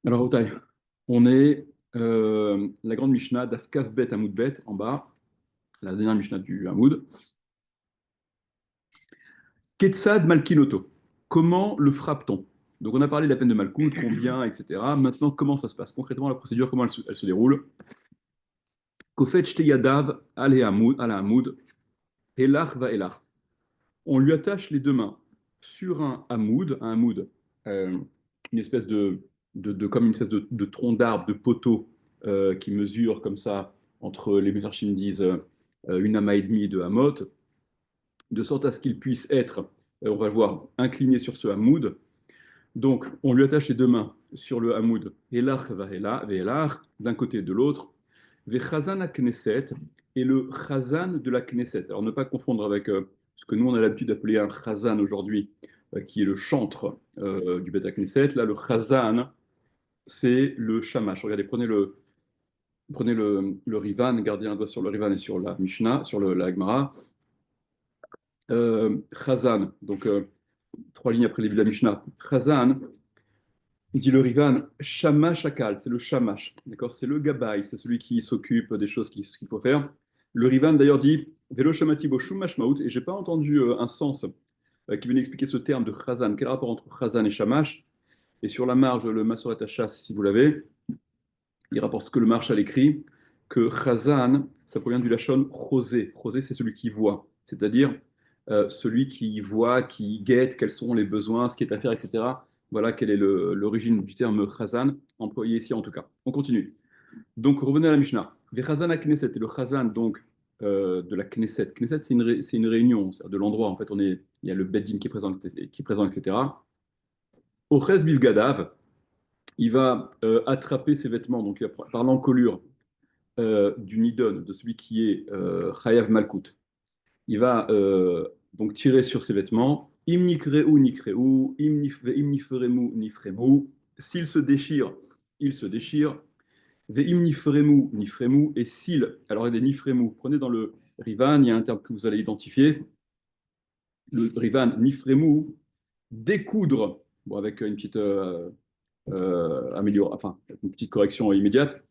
Alors, Otaï, on est la grande Mishnah d'Af Kaf Bet Hamoud Bet en bas, la dernière Mishnah du Hamoud. Ketsad Malkinoto. Comment le frappe-t-on? Donc, on a parlé de la peine de Malkout, combien, etc. Maintenant, comment ça se passe? Concrètement, la procédure, comment elle se déroule? Kofet Shteyadav ala Hamoud, Elach va Elach. On lui attache les deux mains sur un Hamoud, euh, une espèce comme une espèce de tronc d'arbre, de poteau qui mesure comme ça, entre les Mefarshim disent une amas et demie de Hamot, de sorte à ce qu'il puisse être, on va le voir, incliné sur ce Hamoud. Donc, on lui attache les deux mains sur le Hamoud, Elach va Elach, d'un côté et de l'autre, Vechazan à Knesset, et le Chazan de la Knesset. Alors, ne pas confondre avec ce que nous, on a l'habitude d'appeler un Chazan aujourd'hui, qui est le chantre du Beth Knesset. Là, le Chazan, c'est le Shamash. Regardez, prenez le Rivan, gardez un doigt sur le Rivan et sur la Mishnah, sur la Gemara. Chazan, donc trois lignes après le début de la Mishnah. Chazan, dit le Rivan, Shamash Akal, c'est le Shamash, d'accord? C'est le Gabay, c'est celui qui s'occupe des choses qu'il faut faire. Le Rivan d'ailleurs dit Velo Shamati Bo Shumash Maout, et j'ai pas entendu un sens qui venait expliquer ce terme de Chazan. Quel rapport entre Chazan et Shamash? Et sur la marge, le Masoret Hachas, si vous l'avez, il rapporte ce que le Marshal écrit, que Chazan, ça provient du Lachon Chosé. Chosé, c'est celui qui voit, c'est-à-dire celui qui voit, qui guette quels sont les besoins, ce qui est à faire, etc. Voilà quelle est l'origine du terme Chazan, employé ici en tout cas. On continue. Donc revenez à la Mishnah. Chazan à Knesset, et le Chazan donc de la Knesset. Knesset, c'est une réunion, c'est-à-dire de l'endroit. En fait, il y a le Beddin qui est présent, etc. Oches Bivgadav, il va attraper ses vêtements, donc par l'encolure du Nidon, de celui qui est Chayav Malkout. Il va donc tirer sur ses vêtements. Im nikreu nikreu, im nifremu nifremu. S'il se déchire, il se déchire. Ve im nifremu nifremu. Et s'il, alors il y a des nifremu. Prenez dans le Rivan, il y a un terme que vous allez identifier. Le Rivan nifremu, découdre, bon, avec une petite enfin une petite correction immédiate.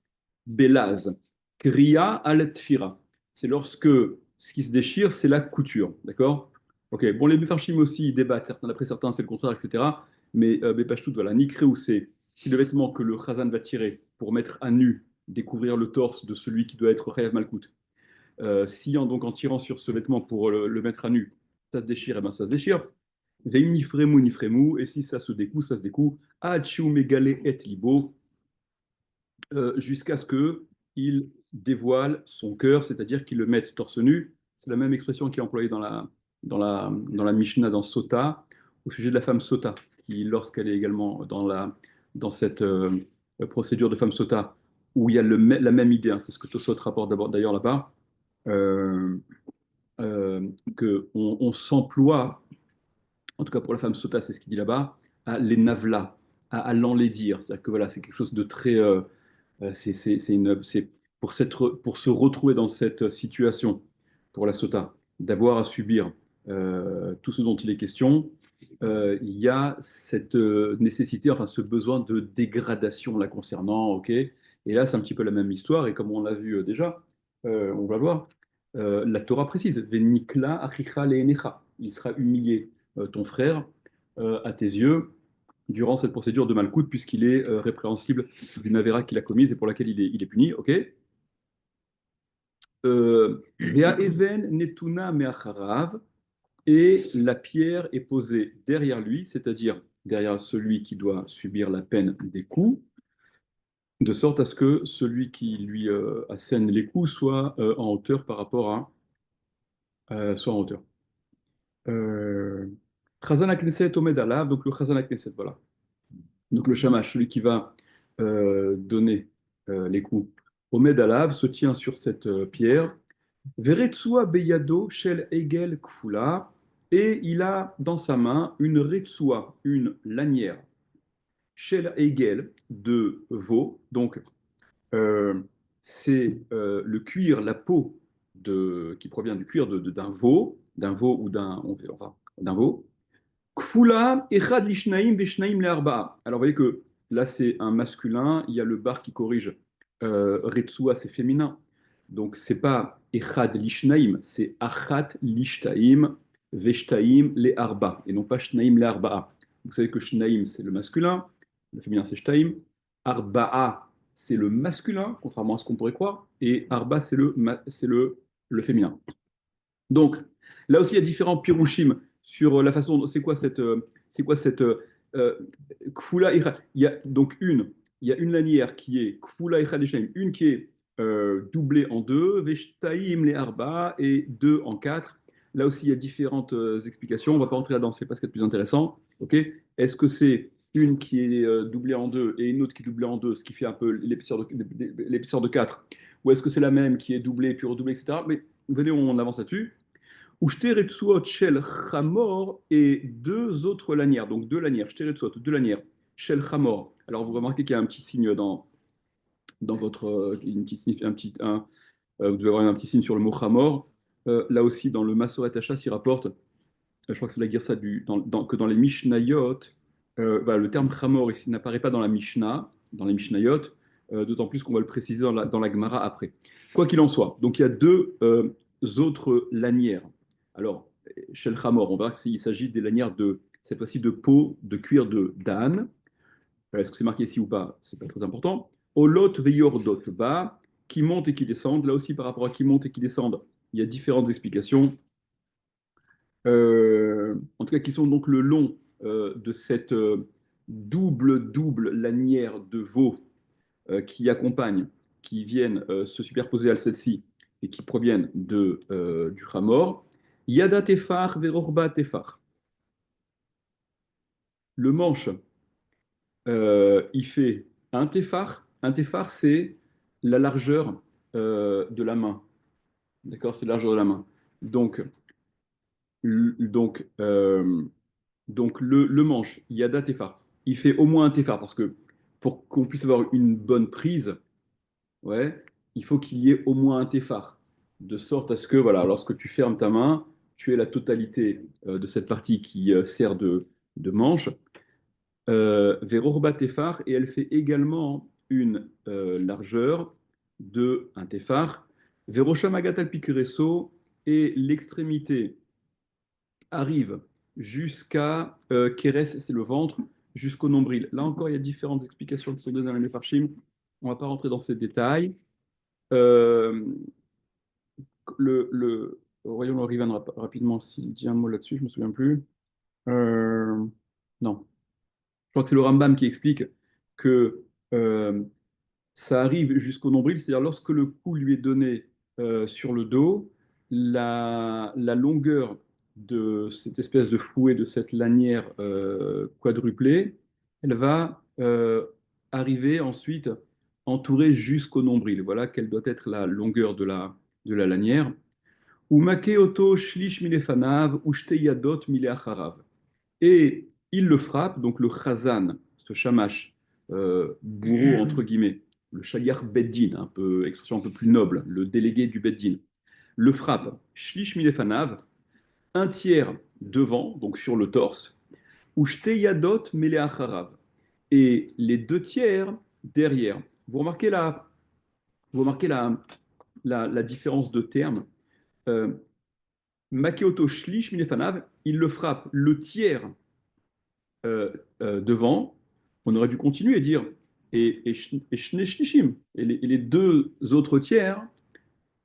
Belaz, kriya al tfira. C'est lorsque ce qui se déchire, c'est la couture, d'accord? Ok, bon, les Mefarshim aussi ils débattent, certains d'après certains, c'est le contraire, etc. Mais Bepashtout, voilà, Nikreu, c'est si le vêtement que le Khazan va tirer pour mettre à nu, découvrir le torse de celui qui doit être Chayav Malkout, si donc en tirant sur ce vêtement pour le mettre à nu, ça se déchire, et ben ça se déchire. Veim nifremu nifremu, et si ça se découd, ça se découd. Achiu megale et libo, jusqu'à ce que il dévoile son cœur, c'est-à-dire qu'il le mette torse nu. C'est la même expression qui est employée dans la Mishnah, dans Sota, au sujet de la femme Sota, qui, lorsqu'elle est également dans cette procédure de femme Sota, où il y a la même idée, hein, c'est ce que Tosot rapporte d'ailleurs là-bas, euh, qu'on s'emploie, en tout cas pour la femme Sota, c'est ce qu'il dit là-bas, à les navla, à l'enlaidir. C'est-à-dire que voilà, c'est quelque chose de très c'est pour se retrouver dans cette situation, pour la sota, d'avoir à subir tout ce dont il est question, il y a cette nécessité, enfin ce besoin de dégradation la concernant, ok? Et là, c'est un petit peu la même histoire, et comme on l'a vu déjà, on va voir, la Torah précise, Venikla achicha le'enecha. Il sera humilié, ton frère, à tes yeux, durant cette procédure de Malkout, puisqu'il est répréhensible d'une avéra qu'il a commise et pour laquelle il est puni. Ok. Vea even netuna meacharav, et la pierre est posée derrière lui, c'est-à-dire derrière celui qui doit subir la peine des coups, de sorte à ce que celui qui lui assène les coups soit en hauteur par rapport soit en hauteur. Chazan Knesset Omed Alav, donc le Chazan Knesset, voilà. Donc le shamash, celui qui va donner les coups au Medalav, se tient sur cette pierre. Veretsua beyado shel egel kfula, et il a dans sa main une retsua, une lanière, shel egel de veau. Donc euh, c'est le cuir, la peau qui provient du cuir d'un veau ou enfin, d'un veau. Kfula echad lishnaim veshnaim le'arba'a. Alors vous voyez que là c'est un masculin, il y a le bar qui corrige. Retsua, c'est féminin. Donc c'est pas Echad Lishnaim, c'est Achat Lishtaim, Veshtaim les Arba, et non pas Shnaim les Arba'a. Vous savez que Shnaim, c'est le masculin, le féminin, c'est Shtaim. Arba'a, c'est le masculin, contrairement à ce qu'on pourrait croire, et Arba, le féminin. Donc, là aussi, il y a différents pirushim sur la façon. C'est quoi cette kfula icha. Il y a une lanière qui est kfula icha deshaim, une qui est doublée en deux, veshtaim les arba, et deux en quatre. Là aussi, il y a différentes explications. On ne va pas entrer là-dedans, c'est pas ce qui est le plus intéressant. Ok. Est-ce que c'est une qui est doublée en deux et une autre qui est doublée en deux, ce qui fait un peu l'épaisseur de 4? Ou est-ce que c'est la même qui est doublée puis redoublée, etc. Mais venez, on avance là-dessus. Ushte shel chamor et deux autres lanières, donc deux lanières, shte deux lanières, shel chamor. Alors vous remarquez qu'il y a un petit signe dans votre, une petite un petit, vous devez avoir un petit signe sur le mot chamor. Là aussi, dans le Masoret Hachas, il rapporte, je crois que c'est la Girsa que dans les Mishnayot, voilà, le terme chamor ici n'apparaît pas dans la Mishnah, dans les Mishnayot, d'autant plus qu'on va le préciser dans la Gemara après. Quoi qu'il en soit, donc il y a deux autres lanières. Alors, chez le Hamor, on verra qu'il s'agit des lanières cette fois-ci de peau de cuir de d'âne. Est-ce que c'est marqué ici ou pas? C'est pas très important. Olot veyordot bas, qui montent et qui descendent. Là aussi, par rapport à qui montent et qui descendent, il y a différentes explications. En tout cas, qui sont donc le long de cette double lanière de veaux qui accompagnent, qui viennent se superposer à celle-ci et qui proviennent du Hamor. Yada tefar verorba tefar. Le manche, il fait un tefar. Un tefar, c'est la largeur de la main. D'accord? C'est la largeur de la main. Donc, l- donc, euh, donc le manche, Yada tefar, il fait au moins un tefar parce que pour qu'on puisse avoir une bonne prise, ouais, il faut qu'il y ait au moins un téphare, de sorte à ce que, voilà, lorsque tu fermes ta main, tu aies la totalité de cette partie qui sert de manche. Verorba téphare, et elle fait également une largeur de un téphare. Veroshamagat alpikureso, et l'extrémité arrive jusqu'à Keres, c'est le ventre, jusqu'au nombril. Là encore, il y a différentes explications qui sont données dans les Mefarshim. On ne va pas rentrer dans ces détails. Euh, voyons le Rivan rapidement s'il dit un mot là-dessus, je me souviens plus. Euh, non, je crois que c'est le Rambam qui explique que euh, ça arrive jusqu'au nombril, c'est-à-dire lorsque le coup lui est donné sur le dos, la longueur de cette espèce de fouet, de cette lanière quadruplée, elle va arriver ensuite entourée jusqu'au nombril. Voilà quelle doit être la longueur de la lanière. Ou makeoto shlish milefanav, ou shteyadot mileacharav. Et il le frappe, donc le chazan, ce shamash, bourreau entre guillemets, le shaliach beddin, expression un peu plus noble, le délégué du beddin, le frappe, shlish milefanav, un tiers devant, donc sur le torse, ou shteyadot meleacharav, et les deux tiers derrière. Vous remarquez la différence de terme. Euh, Makeoto shlish milefanav, il le frappe le tiers devant. On aurait dû continuer et dire et shne shlishim, et les deux autres tiers,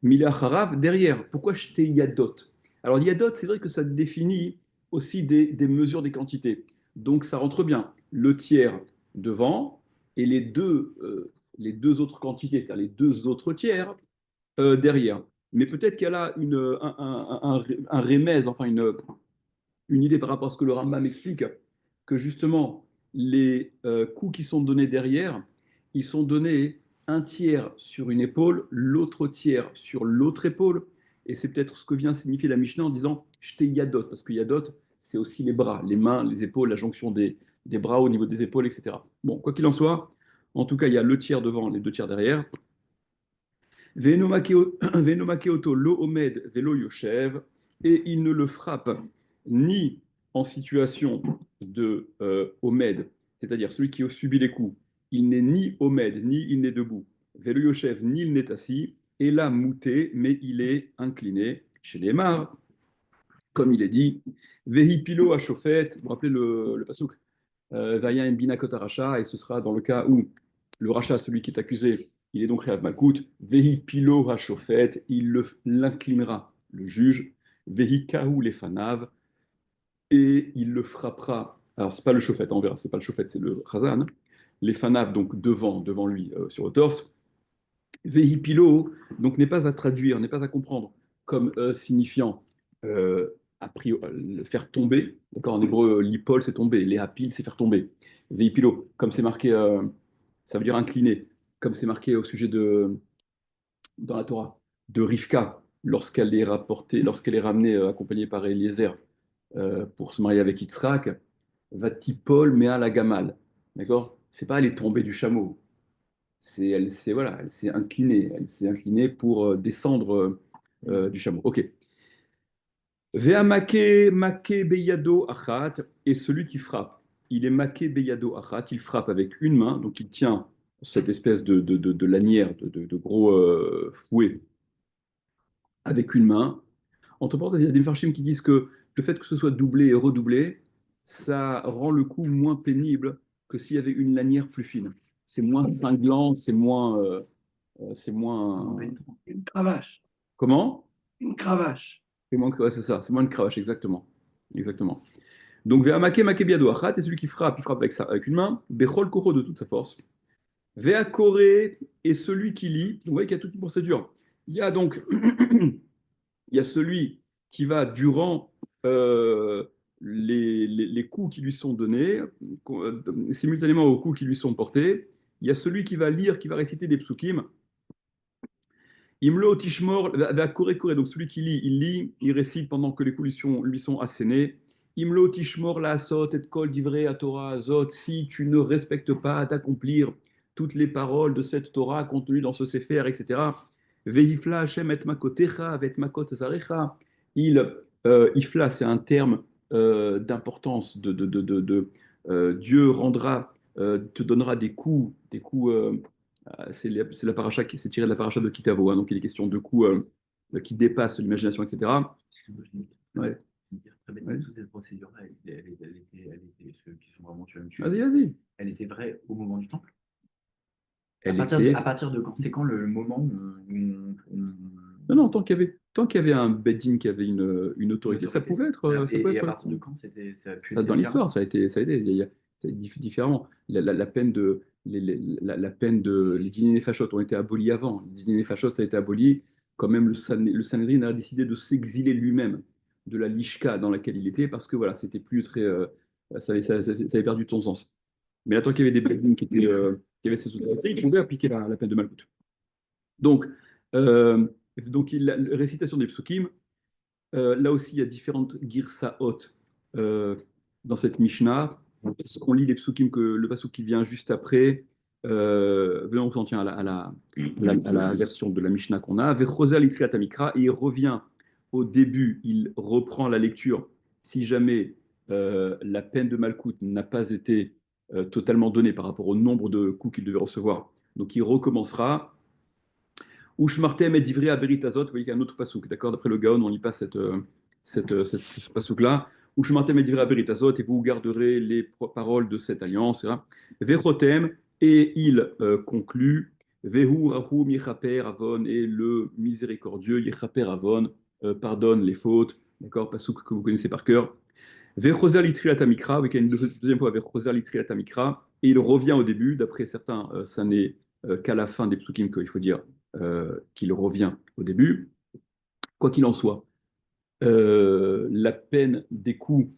mila harav derrière. Pourquoi shte yadot? Alors yadot, c'est vrai que ça définit aussi des mesures des quantités. Donc ça rentre bien. Le tiers devant et les deux autres quantités, c'est-à-dire les deux autres tiers derrière. Mais peut-être qu'elle a un remèze, enfin une idée par rapport à ce que le Rambam explique, que justement, les coups qui sont donnés derrière, ils sont donnés un tiers sur une épaule, l'autre tiers sur l'autre épaule. Et c'est peut-être ce que vient signifier la Mishnah en disant j'étais yadot, parce que yadot, c'est aussi les bras, les mains, les épaules, la jonction des bras au niveau des épaules, etc. Bon, quoi qu'il en soit, en tout cas, il y a le tiers devant, les deux tiers derrière. Venomakeoto lo omed velo yoshev, et il ne le frappe ni en situation de omed, c'est-à-dire celui qui subit les coups, il n'est ni Omed, ni il n'est debout, Velo Yoshev, ni il n'est assis, et là mouté, mais il est incliné. Chez les Mars, comme il est dit, Vehi Pilo Ashofet, vous vous rappelez le pasouk, Vaya en Bina Kot Aracha, et ce sera dans le cas où le rachat, celui qui est accusé, il est donc Réav Malkout, Vehi Pilo Ashofet, l'inclinera, le juge, Vehi Kahu Lefanav, et il le frappera. Alors, c'est pas le chauffette, on verra, c'est pas le chauffette, c'est le Khazan. Les fanaves, donc devant lui, sur le torse. Vehipilo, donc n'est pas à traduire, n'est pas à comprendre comme signifiant a priori, faire tomber. D'accord, en hébreu, l'ipol, c'est tomber. Les hapil, c'est faire tomber. Vehipilo, comme c'est marqué, ça veut dire incliner, comme c'est marqué au sujet de, dans la Torah, de Rivka, lorsqu'elle est ramenée accompagnée par Eliezer pour se marier avec Yitzhak, Vatipol Mea la Gamal. D'accord? C'est pas elle est tombée du chameau. Voilà, elle s'est inclinée pour descendre du chameau. Ok. Vea make beyado achat, et celui qui frappe, il est make beyado achat, il frappe avec une main, donc il tient cette espèce de lanière, de gros fouet avec une main. Entre parenthèses, il y a des farshim qui disent que le fait que ce soit doublé et redoublé, ça rend le coup moins pénible que s'il y avait une lanière plus fine. C'est moins cinglant, c'est moins. Une cravache. Comment? Une cravache. C'est moins, ouais, c'est ça, c'est moins une cravache, exactement. Exactement. Donc, Ve'amake make biado achat, et celui qui frappe, il frappe avec une main, Bechol koro de toute sa force. Ve'a koré, et celui qui lit, vous voyez qu'il y a toute une procédure. Il y a donc il y a celui qui va, durant les coups qui lui sont donnés, simultanément aux coups qui lui sont portés, il y a celui qui va lire, qui va réciter des psukim. Imlo Tishmor va Kore Kore, donc celui qui lit, il récite pendant que les coups lui sont assénés. Imlo Tishmor la Asot et Kol Divrei à Torah Azot, si tu ne respectes pas d'accomplir toutes les paroles de cette Torah contenues dans ce Sefer, etc. Veifla Hashem et Makotecha, vet Makot Zarecha. Ifla, c'est un terme d'importance. Dieu rendra, te donnera des coups c'est la paracha qui s'est tirée de la paracha de Kitavo, hein, donc il est question de coups qui dépassent l'imagination, etc. Excuse-moi, Ouais, je vais dire très bête, ouais. toute cette procédure-là, ceux qui sont vraiment tués, Vas-y, vas-y. elle était vraie au moment du temple. Elle était. À partir de quand? C'est quand le moment où Non, non, tant qu'il y avait un beddin qui avait une une autorité, ça autorité? pouvait être. Ça pouvait Et à être partir de quand ça a pu ça, être dans différent? l'histoire, ça a été ça a été différemment. La peine de, la peine de. Les dîners fachot ont été abolis avant. Les dîners fachot, ça a été aboli quand même le Sanhedrin a décidé de s'exiler lui-même de la lishka dans laquelle il était parce que voilà, c'était plus très. Ça avait perdu de son sens. Mais là, tant qu'il y avait des beddins qui avaient ces autorités, ils pouvaient appliquer la peine de Malkout. Donc, euh, la récitation des psukim, là aussi, il y a différentes girsaot euh, dans cette Mishnah. Est-ce qu'on lit les psukim le pasuk qui vient juste après venons, on s'en tient à la version de la Mishnah qu'on a. Vechosa litriat amikra, et il revient au début, il reprend la lecture si jamais la peine de Malkout n'a pas été totalement donnée par rapport au nombre de coups qu'il devait recevoir. Donc il recommencera Ushmartem et divrei aberit azot, vous voyez qu'il y a un autre pasouk, d'accord? D'après le Gaon, on ne lit pas ce pasouk-là. Ushmartem et divrei aberit azot, et vous garderez les paroles de cette alliance. Vechotem, et il conclut, Vehu rahum yechaper avon, et le miséricordieux yechaper avon pardonne les fautes, d'accord? Pasouk que vous connaissez par cœur. Vechosa litriat amikra, vous voyez qu'il y a une deuxième fois Vechosa litriat amikra, et il revient au début, d'après certains, ça n'est qu'à la fin des psukim qu'il faut dire qu'il revient au début. Quoi qu'il en soit, la peine des coups,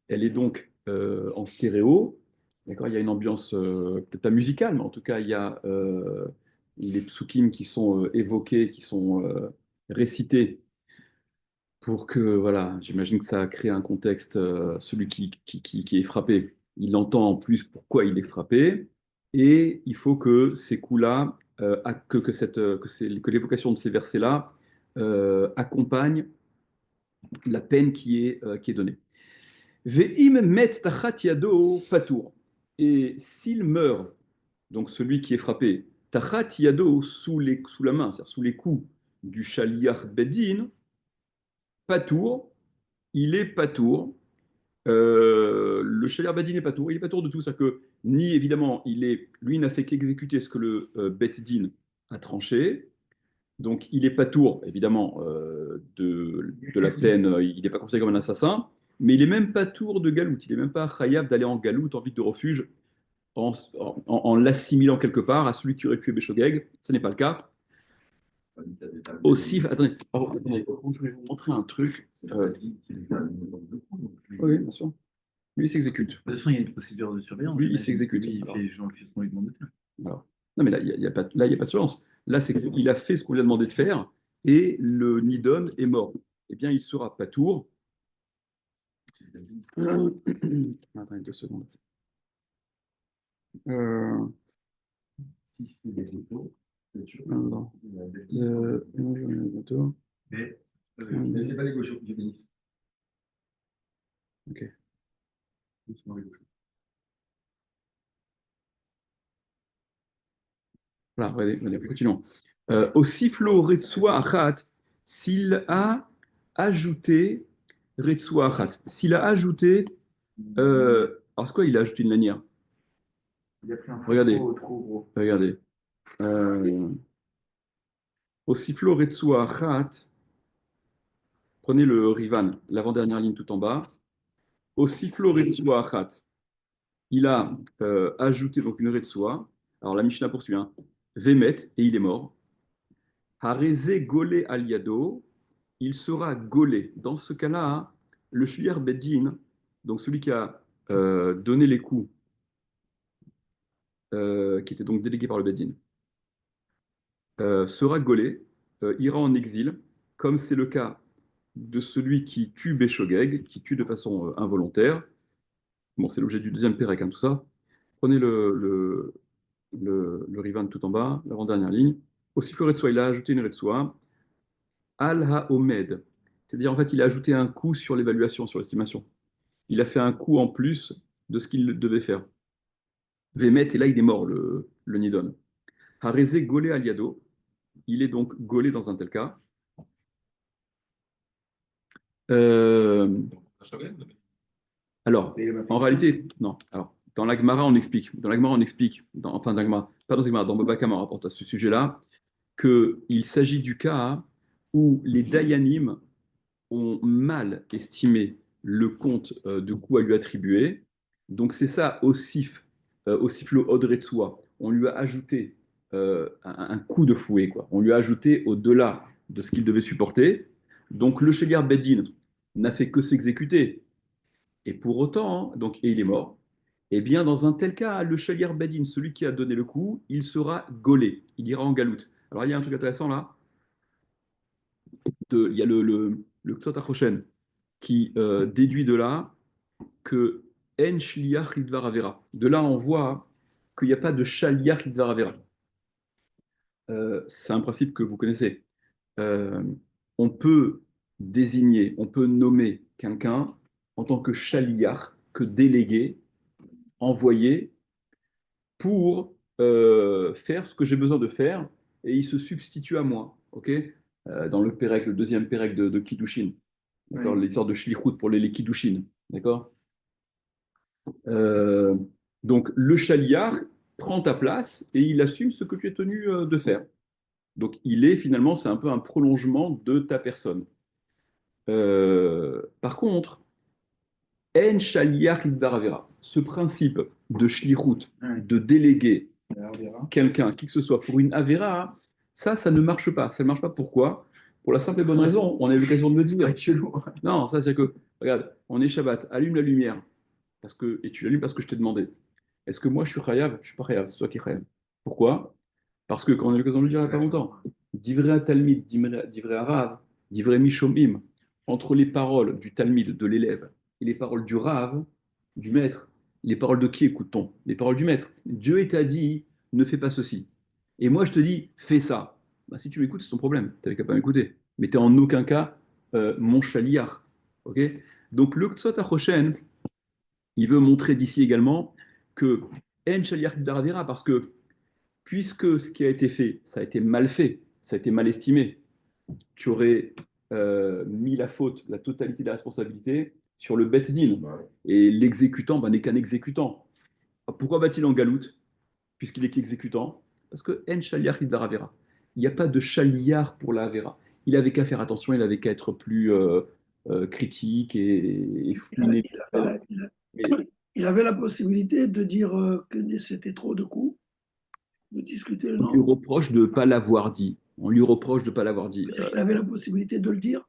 elle est donc en stéréo. D'accord, il y a une ambiance peut-être pas musicale, mais en tout cas, il y a les psukim qui sont évoqués, qui sont récités pour que, voilà, j'imagine que ça a créé un contexte, celui qui est frappé, il entend en plus pourquoi il est frappé, et il faut que ces coups-là, que l'évocation de ces versets-là accompagne la peine qui est donnée. Ve'im met tachat yado patour. Et s'il meurt, donc celui qui est frappé, tachat yado, sous la main, c'est-à-dire sous les coups du shaliach bedin, patour, il est patour. Le shaliach bedin est patour, il est patour de tout, c'est-à-dire que ni évidemment, lui n'a fait qu'exécuter ce que le bedin a tranché, donc il est patour évidemment de la peine, il n'est pas considéré comme un assassin, mais il est même patour de galoute, il n'est même pas chayav d'aller en galoute, en vide de refuge en l'assimilant quelque part à celui qui aurait tué Béchogeg. Ce n'est pas le cas. Aussi, attendez, je vais vous montrer un truc. Oui, bien sûr. Lui, il s'exécute. De toute façon, il y a une procédure de surveillance. Lui, il j'imagine. s'exécute. Lui, il Alors. fait ce qu'on lui demande de faire. Alors. Non, mais là, il n'y a pas de surveillance. Là, c'est qu'il a fait ce qu'on lui a demandé de faire et le Nidon est mort. Eh bien, il sera patour. Attendez 2 secondes. Si c'est des photos, c'est sûr. Alors. Mais c'est pas des gauchos qui bénissent. Ok. Voilà, regardez, continuons. Au siflo retsua achat, s'il a ajouté retsua achat, s'il a ajouté, alors c'est quoi il a ajouté une lanière? Il a pris un Regardez, trop gros. regardez. Au siflo retsua achat, prenez le Rivan, l'avant-dernière ligne tout en bas. Au siflo retsua achat, il a ajouté donc une retsua. Alors la Mishnah poursuit, hein, Vemet, et il est mort. Hareze golé aliado, il sera gaulé. Dans ce cas-là, le shliach bedin, donc celui qui a donné les coups, qui était donc délégué par le bedin, sera gaulé, ira en exil, comme c'est le cas de celui qui tue Béchogeg, qui tue de façon involontaire. Bon, c'est l'objet du deuxième pérec, hein, tout ça. Prenez le Rivan tout en bas, l'avant-dernière ligne. Aussi, Floretsoa, il a ajouté une Retsoa. Al-Haomed, c'est-à-dire en fait, il a ajouté un coût sur l'évaluation, sur l'estimation. Il a fait un coût en plus de ce qu'il devait faire. Vemet, et là, il est mort, le Nidon. Hareze golé aliado, il est donc gaulé dans un tel cas. Alors, en réalité, non. Alors, dans la Gemara, on explique. Enfin, dans la Gemara, pas dans la Gemara, dans Baba Kama, on rapporte à ce sujet-là, qu'il s'agit du cas où les Dayanim ont mal estimé le compte de coût à lui attribuer. Donc c'est ça, au siflo odretsua, on lui a ajouté un coup de fouet, quoi. On lui a ajouté au-delà de ce qu'il devait supporter. Donc le Shegar Bedin n'a fait que s'exécuter. Et pour autant, donc, et il est mort. Eh bien, dans un tel cas, le Shegar Bedin, celui qui a donné le coup, il sera gaulé. Il ira en galoute. Alors il y a un truc intéressant là. Il y a le Ksot HaChoshen qui déduit de là que En Shliach Lidvar Avera. De là, on voit qu'il n'y a pas de Shaliach Lidvar Avera. C'est un principe que vous connaissez. Euh, on peut désigner, on peut nommer quelqu'un en tant que Shaliach, que délégué, envoyé pour faire ce que j'ai besoin de faire et il se substitue à moi. Ok. Dans le Pérec, le deuxième Pérec de Kiddushin. D'accord, Oui. l'histoire de Shlichut pour les Kiddushin. D'accord. Euh, donc le chaliard prend ta place et il assume ce que tu es tenu de faire. Donc il est finalement, c'est un peu un prolongement de ta personne. Par contre, en chaliar lidvaravera, ce principe de shlichut, de déléguer quelqu'un, qui que ce soit, pour une avera, ça ne marche pas. Ça ne marche pas. Pourquoi? Pour la simple et bonne raison, on a eu l'occasion de le dire. Non, ça c'est que, regarde, on est Shabbat, allume la lumière, et tu l'allumes parce que je t'ai demandé. Est-ce que moi je suis chayav? Je ne suis pas chayav, c'est toi qui es chayav. Pourquoi? Parce que, quand on a eu l'occasion de le dire il n'y a pas longtemps, divrei Talmid, divrei Rav, divrei Mishomim, entre les paroles du Talmid, de l'élève, et les paroles du Rav, du maître, les paroles de qui écoute-t-on? Les paroles du maître. Dieu t'a dit, ne fais pas ceci. Et moi je te dis, fais ça. Bah, si tu m'écoutes, c'est ton problème. Tu n'avais qu'à pas m'écouter. Mais tu n'es en aucun cas mon chaliar. Ok. Donc le Ktsot HaChoshen, il veut montrer d'ici également que En Shaliach Daravera, parce que puisque ce qui a été fait, ça a été mal fait, ça a été mal estimé, tu aurais mis la faute, la totalité de la responsabilité sur le Bet Din. Et l'exécutant n'est qu'un exécutant. Pourquoi va-t-il en galoute, puisqu'il est qu'exécutant? Parce que En Shaliach Daravera. Il n'y a pas de Shaliach pour la Avera. Il avait qu'à faire attention, il avait qu'à être plus critique et fouiner. Il avait Mais il avait la possibilité de dire que c'était trop de coups, de discuter, on lui non? reproche de ne pas l'avoir dit. On lui reproche de ne pas l'avoir dit. C'est-à-dire qu'il avait la possibilité de le dire.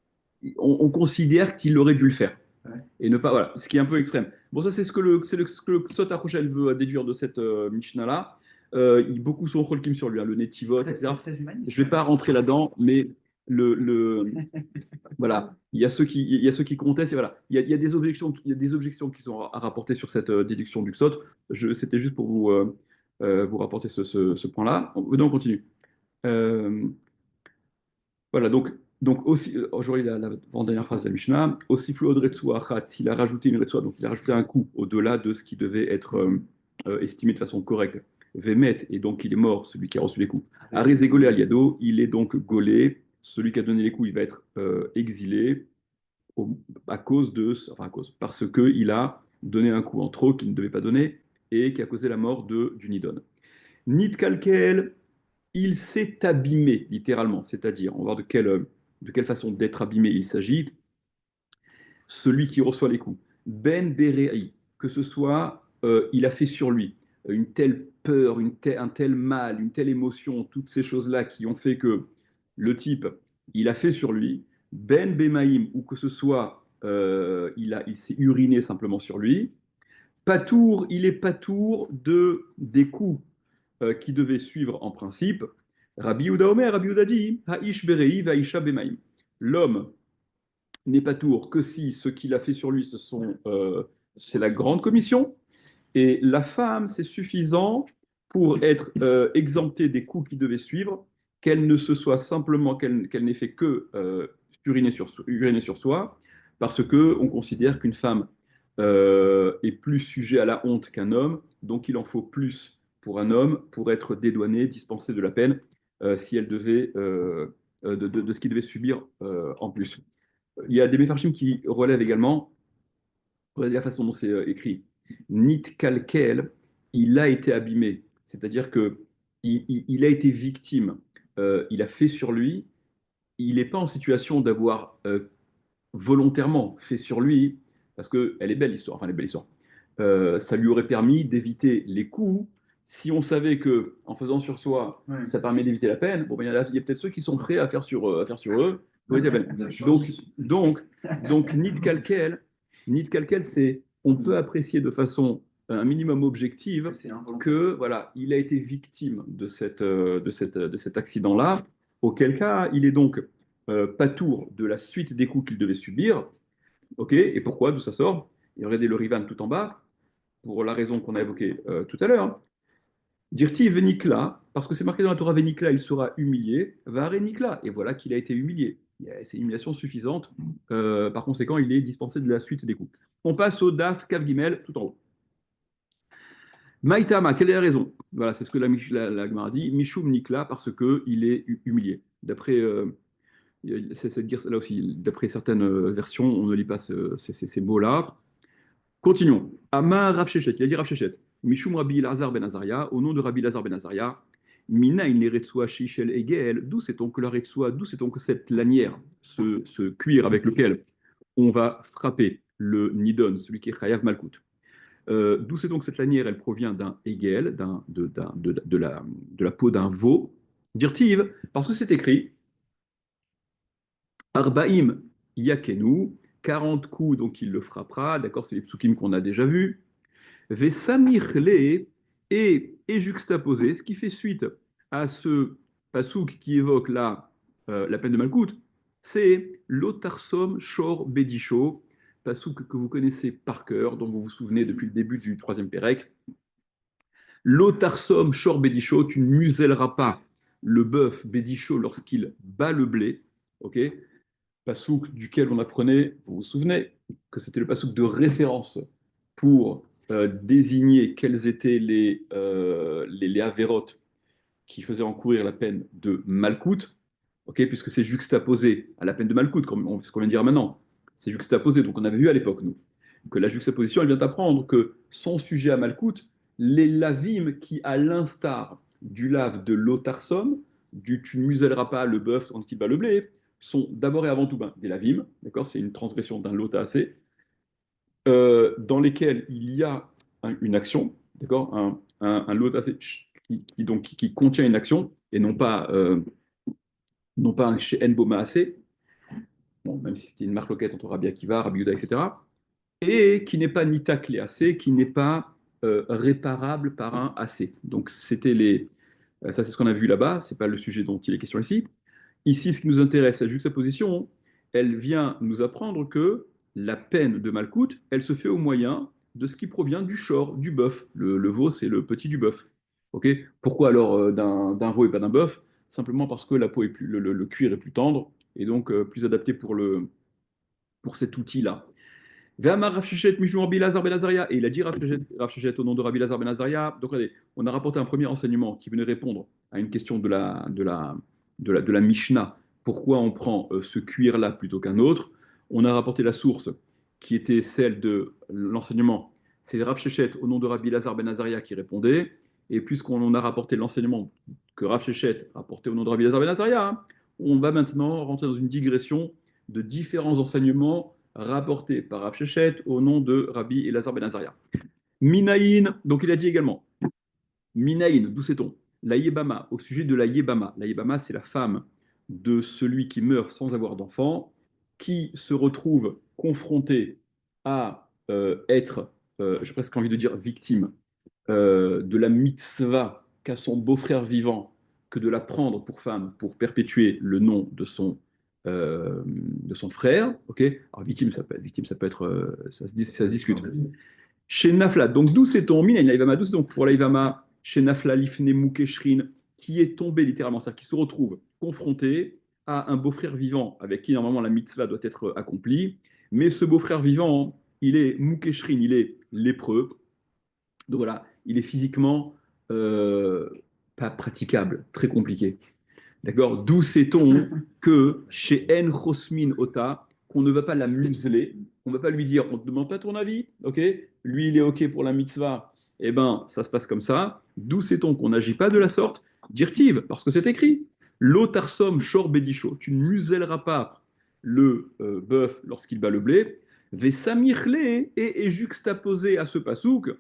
On considère qu'il aurait dû le faire. Ouais. Et ne pas, voilà, ce qui est un peu extrême. Bon, ça, c'est ce que le Sot HaRoshel veut déduire de cette Mishnah-là. Beaucoup sont Cholkim sur lui, hein, le Netivot, etc. Je ne vais pas rentrer là-dedans, mais voilà, il y a ceux qui contestent, et voilà, il y a des objections qui sont à rapporter sur cette déduction du Sot. C'était juste pour vous rapporter ce point-là. Donc, on continue. Euh, voilà, donc aussi, aujourd'hui, la dernière phrase de la Mishnah, aussi flod retsua achat, il a rajouté une retsua, donc il a rajouté un coup au-delà de ce qui devait être estimé de façon correcte. Vemet, et donc il est mort, celui qui a reçu les coups. Arizé golé aliado, il est donc gaulé, celui qui a donné les coups, il va être exilé à cause enfin à cause, parce qu'il a donné un coup en trop qu'il ne devait pas donner et qui a causé la mort du Nidon. Nid kalkel, il s'est abîmé, littéralement, c'est-à-dire, on va voir de quelle façon d'être abîmé il s'agit, celui qui reçoit les coups. Ben Berei, que ce soit, il a fait sur lui une telle peur, un tel mal, une telle émotion, toutes ces choses-là qui ont fait que le type, il a fait sur lui. Ben Bemaïm, ou que ce soit, il s'est uriné simplement sur lui. Patour, il est patour des coups qui devaient suivre en principe. Rabbi Yehuda Omer, Rabbi Yehuda dit, Ha'ish berei va'isha bemaim. L'homme n'est pas tour que si ce qu'il a fait sur lui, c'est la grande commission, et la femme, c'est suffisant pour être exemptée des coups qui devaient suivre, qu'elle ne se soit simplement, qu'elle n'ait fait que uriner sur soi, parce que on considère qu'une femme est plus sujet à la honte qu'un homme, donc il en faut plus pour un homme pour être dédouané, dispensé de la peine, si elle devait, de ce qu'il devait subir en plus. Il y a des méfarchim qui relèvent également la façon dont c'est écrit. Nit kalkel, il a été abîmé. C'est-à-dire que il a été victime. Il a fait sur lui. Il n'est pas en situation d'avoir volontairement fait sur lui, parce qu'elle est belle l'histoire. Enfin, elle est belle l'histoire. Ça lui aurait permis d'éviter les coups. Si on savait que en faisant sur soi, ça permet d'éviter la peine, bon, ben, il y a peut-être ceux qui sont prêts à faire sur eux. Pour éviter la peine. Donc, Nid Kalkel, c'est on peut apprécier de façon un minimum objective que voilà, il a été victime de cet accident-là, auquel cas il est donc patour de la suite des coups qu'il devait subir. Ok, et pourquoi? D'où ça sort? Et regardez le Rivan tout en bas, pour la raison qu'on a évoquée tout à l'heure. Dirti Venikla, parce que c'est marqué dans la Torah Venikla, il sera humilié, Vare Nikla, et voilà qu'il a été humilié. C'est une humiliation suffisante. Par conséquent, il est dispensé de la suite des coups. On passe au Daf Kav Gimel, tout en haut. Maïtama, quelle est la raison? Voilà, c'est ce que la Gemara dit. Mishum Nikla, parce qu'il est humilié. D'après cette guerre, là aussi, d'après certaines versions, on ne lit pas ces mots-là. Continuons. Amar Rav Shechet, il a dit Rav Shechet. Mishum Rabbi Lazar ben Azaria, au nom de Rabbi Lazar ben Azaria, Mina in l'Eretsua Shishel Egel, d'où c'est donc la Retsua, d'où c'est donc cette lanière, ce cuir avec lequel on va frapper le Nidon, celui qui est Chayav Malkout. D'où c'est donc cette lanière? Elle provient d'un Egel, de la peau d'un veau. Dirtiv, parce que c'est écrit Arbaim Yakenu, 40 coups, donc il le frappera, d'accord, c'est les psukim qu'on a déjà vus. Vesamichle est juxtaposé, ce qui fait suite à ce pasouk qui évoque la peine de Malkout, c'est l'Otarsom Shor Bedisho, pasouk que vous connaissez par cœur, dont vous vous souvenez depuis le début du troisième Pérec. L'Otarsom Shor Bedisho, tu ne muselleras pas le bœuf Bedisho lorsqu'il bat le blé, ok? Pasouk duquel on apprenait, vous vous souvenez, que c'était le pasouk de référence pour désigner quelles étaient les avérotes qui faisaient encourir la peine de Malkout, ok, puisque c'est juxtaposé à la peine de Malkout, comme ce qu'on vient de dire maintenant. C'est juxtaposé, donc on avait vu à l'époque, nous, que la juxtaposition, elle vient apprendre que son sujet à Malkout, les lavim qui, à l'instar du lave de l'otarsum, du tu ne muselleras pas le bœuf quand il bat le blé, sont d'abord et avant tout des lavim, d'accord, c'est une transgression d'un lotacé, dans lesquels il y a une action, d'accord, un lotacé qui contient une action, et non pas un chez Boma assez, bon, même si c'était une marloquette entre Rabbi Akiva, Rabbi Yehuda, etc., et qui n'est pas nita clé assez, qui n'est pas réparable par un assez. Donc ça c'est ce qu'on a vu là-bas, c'est pas le sujet dont il est question ici. Ici, ce qui nous intéresse, la juxtaposition, elle vient nous apprendre que la peine de Malkout, elle se fait au moyen de ce qui provient du shor, du bœuf. Le veau, c'est le petit du bœuf. Ok. Pourquoi alors d'un veau et pas d'un bœuf? Simplement parce que la peau est plus, le cuir est plus tendre et donc plus adapté pour cet outil-là. Ve'amar Rav Sheshet mishum Rabbi Elazar ben Azaria. Et il a dit Rav Sheshet au nom de Rabbi Elazar ben Azaria. Donc regardez, on a rapporté un premier enseignement qui venait répondre à une question de la Mishnah. Pourquoi on prend ce cuir-là plutôt qu'un autre? On a rapporté la source qui était celle de l'enseignement. C'est Rav Sheshet au nom de Rabbi Elazar ben Azaria qui répondait. Et puisqu'on a rapporté l'enseignement que Rav Sheshet a rapporté au nom de Rabbi Elazar ben Azaria, on va maintenant rentrer dans une digression de différents enseignements rapporté par Rav Sheshet au nom de Rabbi Elazar ben Azaria. Minaïn, donc il a dit également, Minaïn, d'où sait-on? La Yébama, au sujet de la Yébama. La Yébama, c'est la femme de celui qui meurt sans avoir d'enfant, qui se retrouve confronté à être, j'ai presque envie de dire victime, de la mitzvah qu'a son beau-frère vivant que de la prendre pour femme pour perpétuer le nom de son frère. Ok. Alors victime, ça peut être, ça se discute. Chez Nafla, donc d'où c'est-on Mina, d'où c'est donc pour l'Aïvama, chez Nafla, Lifne Moukeshrin, qui est tombé littéralement, c'est-à-dire qui se retrouve confronté à un beau-frère vivant avec qui normalement la mitzvah doit être accomplie, mais ce beau-frère vivant, il est Moukeshrin, il est lépreux, donc voilà, il est physiquement pas praticable, très compliqué. D'accord. D'où sait-on que chez En Chosmin Ota, qu'on ne va pas la museler, on ne va pas lui dire, on ne te demande pas ton avis, ok? Lui, il est ok pour la mitzvah, eh ben, ça se passe comme ça. D'où sait-on qu'on n'agit pas de la sorte? Dirtive, parce que c'est écrit. L'otarsom shor bedisho, tu ne muselleras pas le bœuf lorsqu'il bat le blé. Vesamirle est juxtaposé à ce pasouk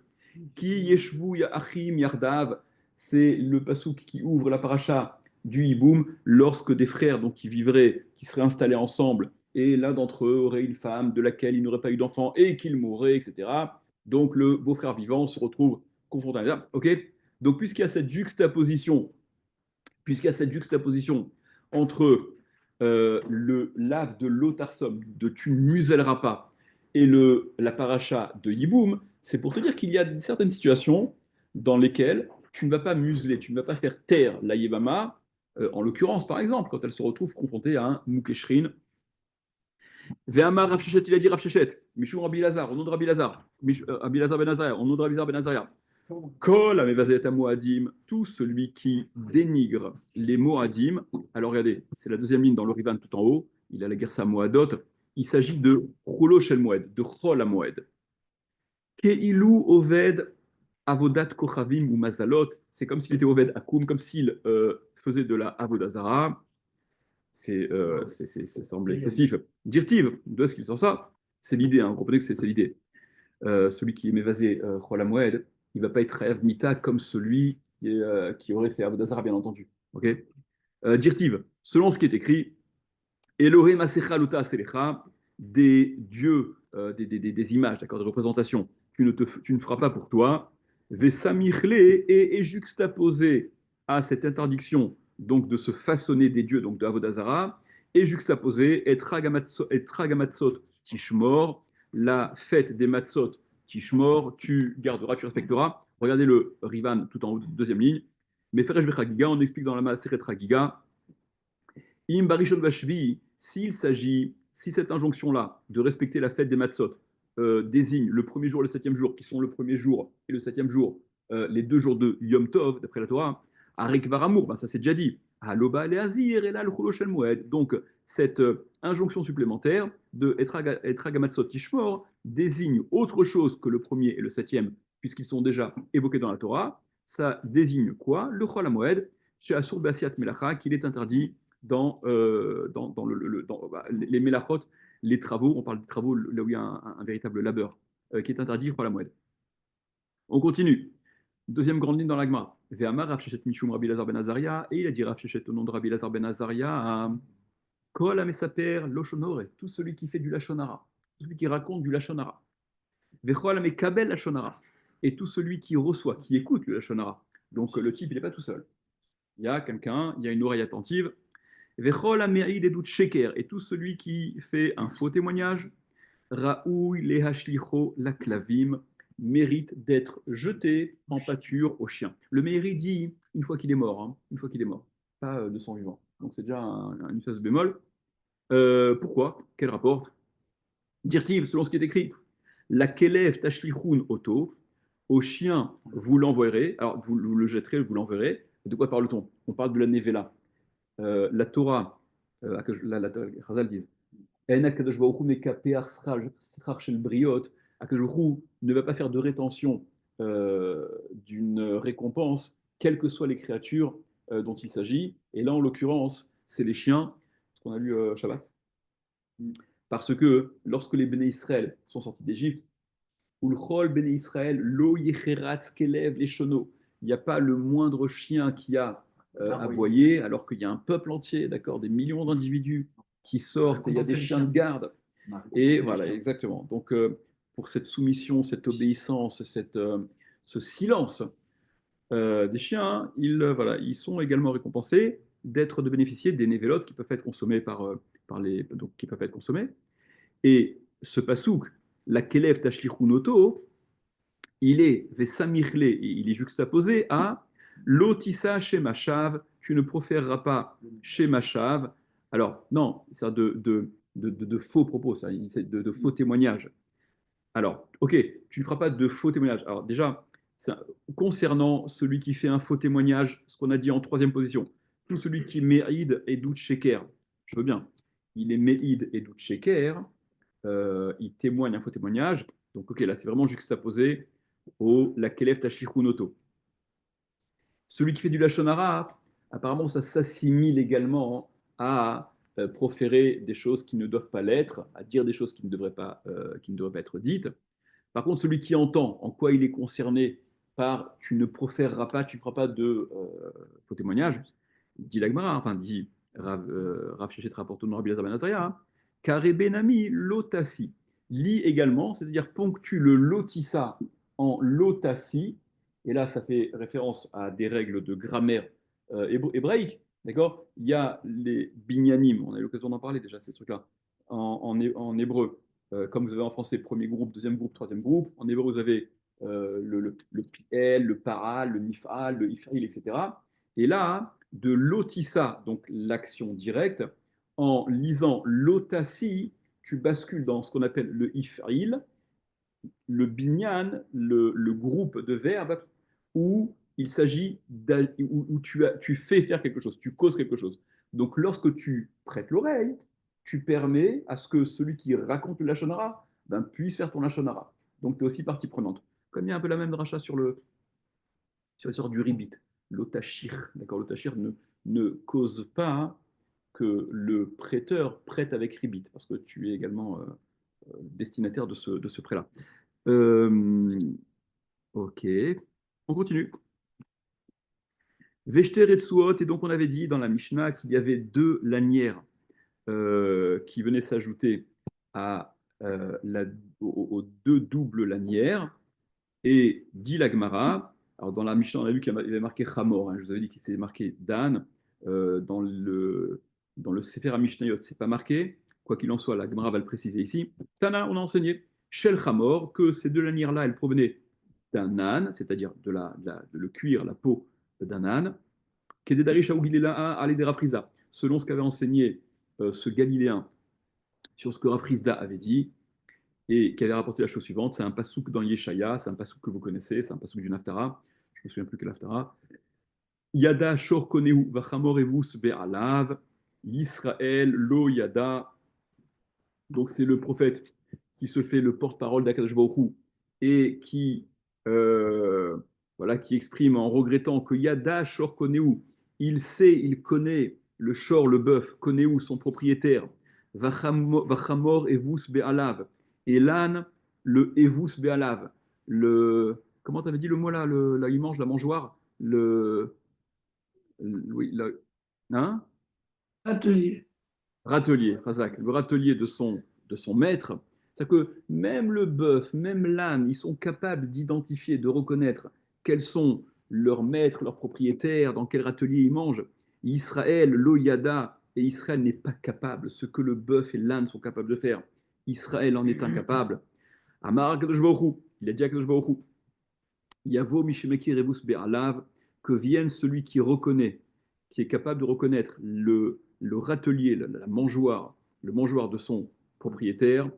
qui yeshvu achim yardav, c'est le pasouk qui ouvre la paracha du hiboum lorsque des frères donc, qui seraient installés ensemble, et l'un d'entre eux aurait une femme de laquelle il n'aurait pas eu d'enfant et qu'il mourrait, etc. Donc le beau-frère vivant se retrouve confronté à ça. Ok. Donc puisqu'il y a cette juxtaposition entre le lave de l'otarsum, de tu ne muselleras pas, et la paracha de Yiboum, c'est pour te dire qu'il y a certaines situations dans lesquelles tu ne vas pas museler, tu ne vas pas faire taire la Yébama, en l'occurrence, par exemple, quand elle se retrouve confrontée à un Moukeshrin. Ve'amar Rav Sheshet, il a dit Rav Sheshet, Mishum Rabbi Lazar, au nom de Rabbi Lazar, Rabbi Lazar ben Azaria, au nom de Rabbi Lazar ben Azaria, Kol Amevazet Moadim, tout celui qui dénigre les Moadim. Alors regardez, c'est la deuxième ligne dans l'Orivan tout en haut, il a la Gersa Moadot, il s'agit de Cholo Shel Moed, de Chol Moed. Keilu Oved Avodat Kochavim ou Mazalot, c'est comme s'il était Oved Akum, comme s'il faisait de la Avodazara. Ça semble excessif. Dirtiv, d'où est-ce qu'il sort ça? C'est l'idée, hein, vous comprenez que c'est l'idée. Celui qui est mévasé Chol Moed, il ne va pas être Rêve Mita comme celui qui aurait fait Avodazara, bien entendu. Okay. Dirtiv, selon ce qui est écrit, Elohim Asecha Luta Selecha, des dieux, des images, d'accord, des représentations, tu ne feras pas pour toi. Vesamichle est juxtaposé à cette interdiction donc de se façonner des dieux, donc de Avodazara, et juxtaposé et Tragamatzot Tishmor, la fête des Matzot Tishmor, tu garderas, tu respecteras. Regardez le Rivan tout en haut, deuxième ligne. Mais Feresh Bechagiga, on explique dans la Maseret Chagiga, Im Barishon Vashvi, si cette injonction-là de respecter la fête des Matzot désigne le premier jour et le septième jour, qui sont le premier jour et le septième jour, les 2 jours de Yom Tov, d'après la Torah, Arik Varamour, ben ça c'est déjà dit. Haloba le Hazir et là le Chuloshel Moed. Donc, cette injonction supplémentaire de Etragamatzot Tishmor désigne autre chose que le premier et le septième, puisqu'ils sont déjà évoqués dans la Torah. Ça désigne quoi? Le Chol HaMoed, chez Asur Be'asiat Melacha, qu'il est interdit dans les Melachot, les travaux, on parle de travaux là où il y a un véritable labeur, qui est interdit par la moed. On continue. Deuxième grande ligne dans l'agma. Ve'amar Rav Sheshet Mishum Rabbi Lazar ben Azaria, et il a dit Rav Sheshet au nom de Rabbi Lazar ben Azaria à Kol Amesaper Loshonore, tout celui qui fait du Lachonara, tout celui qui raconte du Lachonara. Ve'chol Amekabel Lachonara, et tout celui qui reçoit, qui écoute le Lachonara. Donc le type, il n'est pas tout seul. Il y a quelqu'un, il y a une oreille attentive. Vechol Ameid Edut Sheker, et tout celui qui fait un faux témoignage, Raoui Lehashlicho la Klavim, mérite d'être jeté en pâture au chien. Le Meiri dit une fois qu'il est mort, hein, une fois qu'il est mort, pas de son vivant. Donc c'est déjà une phase bémol. Pourquoi? Quel rapport? Dirtiv, selon ce qui est écrit, la Kelev Tashlichun Oto, au chien vous l'enverrez, alors vous le jetterez, vous l'enverrez. De quoi parle-t-on? On parle de la Nevela. La Torah, la Chazal disent, En Akadosh Baruch Hu mekapeach schar shel briot, Akadosh Baruch Hu ne va pas faire de rétention d'une récompense, quelles que soient les créatures dont il s'agit. Et là, en l'occurrence, c'est les chiens, ce qu'on a lu Shabbat. Parce que lorsque les Béné Israël sont sortis d'Égypte, Ulchol Béné Israël, lo yecheratz kelev les chono, il n'y a pas le moindre chien qui a aboyé, alors qu'il y a un peuple entier, d'accord, des millions d'individus qui sortent, et il y a des chiens de garde. Et voilà, exactement. Donc, pour cette soumission, cette obéissance, ce silence des chiens, voilà, ils sont également récompensés de bénéficier des névélotes qui peuvent être consommées donc, qui peuvent être consommées. Et ce pasouk, la kelev tashlichunoto, il est vesamirle, il est juxtaposé à lotissa shemachav, tu ne proféreras pas shemachav. Alors, non, c'est de faux propos, ça, de faux témoignages. Alors, ok, tu ne feras pas de faux témoignages. Alors, déjà, concernant celui qui fait un faux témoignage, ce qu'on a dit en troisième position, tout celui qui est me'id et doute sheker, je veux bien, il est me'id et doute sheker, il témoigne un faux témoignage. Donc, ok, là, c'est vraiment juxtaposé au la kelef tashichunoto. Celui qui fait du lachonara, apparemment, ça s'assimile également à proférer des choses qui ne doivent pas l'être, à dire des choses qui ne devraient pas être dites. Par contre, celui qui entend en quoi il est concerné par tu ne proféreras pas, tu ne feras pas de faux témoignage, dit l'Agmara, enfin dit Rav Shechet rapporte au Rabbi Elazar ben Azaria, Kare benami lotasi, lit également, c'est-à-dire ponctue le lotissa en lotasi, et là ça fait référence à des règles de grammaire hébraïque, d'accord? Il y a les binyanim, on a eu l'occasion d'en parler déjà, ces trucs-là, en hébreu, comme vous avez en français, premier groupe, deuxième groupe, troisième groupe. En hébreu, vous avez le piel, le paral, le nifal, le ifril, etc. Et là, de lotissa, donc l'action directe, en lisant lotassi, tu bascules dans ce qu'on appelle le ifril, le binyan, le groupe de verbes où il s'agit où tu fais faire quelque chose, tu causes quelque chose. Donc lorsque tu prêtes l'oreille, tu permets à ce que celui qui raconte le lachonara puisse faire ton lachonara. Donc tu es aussi partie prenante. Comme il y a un peu la même dracha sur l'histoire du ribit, l'otachir. D'accord, l'otachir ne cause pas que le prêteur prête avec ribit, parce que tu es également destinataire de ce prêt-là. Ok, on continue. Vechter et Tsuot, et donc on avait dit dans la Mishnah qu'il y avait 2 lanières qui venaient s'ajouter à, aux 2 doubles lanières. Et dit l'Agmara, alors dans la Mishnah, on a vu qu'il y avait marqué Chamor, hein, je vous avais dit qu'il s'est marqué Dan, dans le Sefer HaMishnayot, c'est pas marqué, quoi qu'il en soit, l'Agmara va le préciser ici. Tana, on a enseigné, Shel Chamor, que ces 2 lanières-là, elles provenaient d'un âne, c'est-à-dire de le cuir, la peau d'un âne, selon ce qu'avait enseigné ce Galiléen sur ce que Rafrizda avait dit, et qui avait rapporté la chose suivante. C'est un pasouk dans Yeshaya, c'est un pasouk que vous connaissez, c'est un pasouk du Naftara. Je ne me souviens plus quel Naftara. Yada shor koneu vachamor evus be'alav, Yisraël lo yada. Donc c'est le prophète qui se fait le porte-parole d'Akadosh Baruch Hu et qui, euh, voilà, qui exprime en regrettant que Yada shor koneu, il sait, il connaît le shor, le bœuf, koneu, son propriétaire, vachamor evus be'alav, et l'âne, le evus be'alav, le, comment t'avais dit le mot là, là il mange la mangeoire, oui, hein? Atelier. Râtelier, Razak, le râtelier de son maître. C'est-à-dire que même le bœuf, même l'âne, ils sont capables d'identifier, de reconnaître quels sont leurs maîtres, leurs propriétaires, dans quel râtelier ils mangent. Israël, l'Oyada, et Israël n'est pas capable, ce que le bœuf et l'âne sont capables de faire. Israël en est incapable. Amar Kadosh Baruch Hu, il a dit à Kadosh Baruch Hu, Yavo Mishemeki Revus Be'alav, que vienne celui qui reconnaît, qui est capable de reconnaître le râtelier, la mangeoire, le mangeoire de son propriétaire,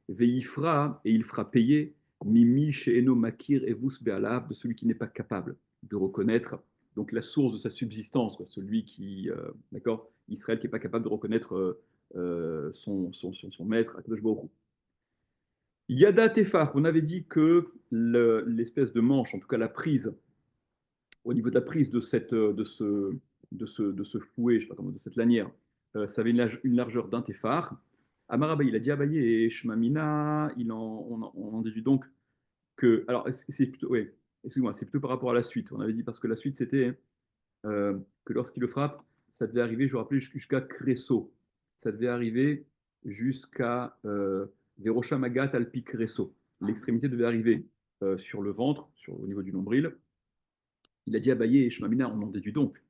Veifra, et il fera payer, Mimi Sheeno Makir Evus Be'alav, de celui qui n'est pas capable de reconnaître, donc la source de sa subsistance, quoi, celui qui, d'accord, Israël qui n'est pas capable de reconnaître son maître, Akadosh Baruch Hu. Yada Tefar, on avait dit que l'espèce de manche, en tout cas la prise, au niveau de la prise de, de ce fouet, je sais pas comment, de cette lanière, ça avait une largeur d'un Tefar. Amarabaï, il a dit Abaye et Shmamina, on en déduit donc que. Alors, c'est plutôt, ouais, excuse-moi, c'est plutôt par rapport à la suite. On avait dit parce que la suite, c'était que lorsqu'il le frappe, ça devait arriver, je vous rappelle, jusqu'à Cresso. Ça devait arriver jusqu'à Verocha Magat Alpi Cresso. L'extrémité devait arriver sur le ventre, au niveau du nombril. Il a dit à Abaye et Shmamina, on en déduit donc,